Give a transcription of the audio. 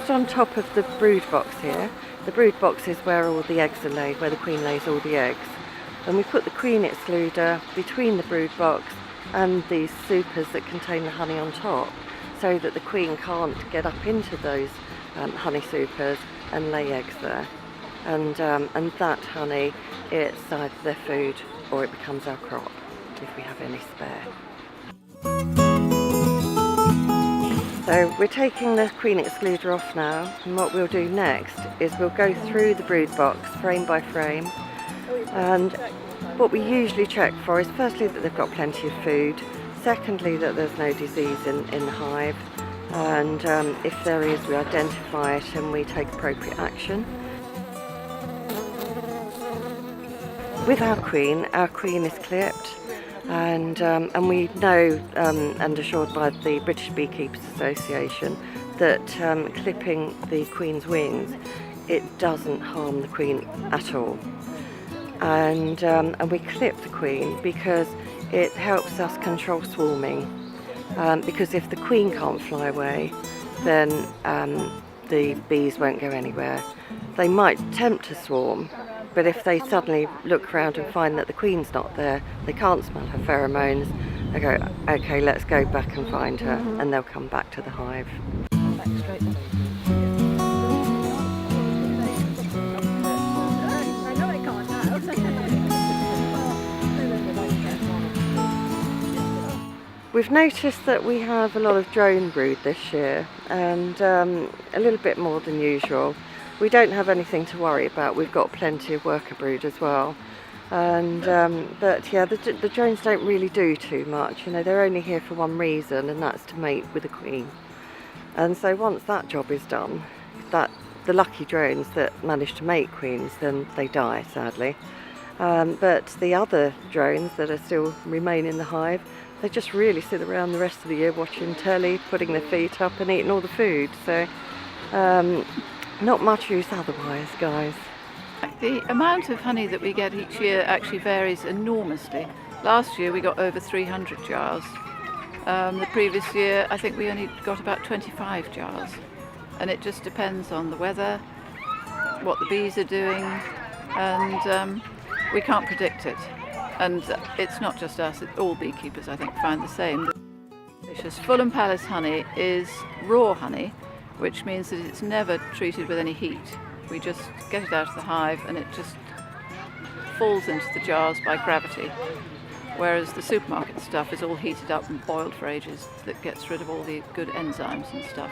On top of the brood box here, the brood box is where all the eggs are laid, where the queen lays all the eggs, and we put the queen excluder between the brood box and these supers that contain the honey on top, so that the queen can't get up into those honey supers and lay eggs there, and that honey, it's either their food or it becomes our crop if we have any spare. So we're taking the queen excluder off now, and what we'll do next is we'll go through the brood box frame by frame, and what we usually check for is firstly that they've got plenty of food, secondly that there's no disease in the hive, and if there is we identify it and we take appropriate action. With our queen is clipped. And we know and assured by the British Beekeepers Association that clipping the queen's wings, it doesn't harm the queen at all. And we clip the queen because it helps us control swarming. Because if the queen can't fly away, then the bees won't go anywhere. They might attempt to swarm, but if they suddenly look around and find that the queen's not there, they can't smell her pheromones, they go, okay, let's go back and find her, and they'll come back to the hive. We've noticed that we have a lot of drone brood this year, and a little bit more than usual. We don't have anything to worry about. We've got plenty of worker brood as well, and but yeah, the drones don't really do too much. You know, they're only here for one reason, and that's to mate with the queen. And so once that job is done, that the lucky drones that manage to mate queens, then they die, sadly. But the other drones that are still remain in the hive, they just really sit around the rest of the year watching telly, putting their feet up and eating all the food. So not much use otherwise, guys. The amount of honey that we get each year actually varies enormously. Last year we got over 300 jars. The previous year I think we only got about 25 jars. And it just depends on the weather, what the bees are doing, and we can't predict it. And it's not just us, all beekeepers I think find the same. Fulham Palace honey is raw honey, which means that it's never treated with any heat. We just get it out of the hive and it just falls into the jars by gravity. Whereas the supermarket stuff is all heated up and boiled for ages, that gets rid of all the good enzymes and stuff.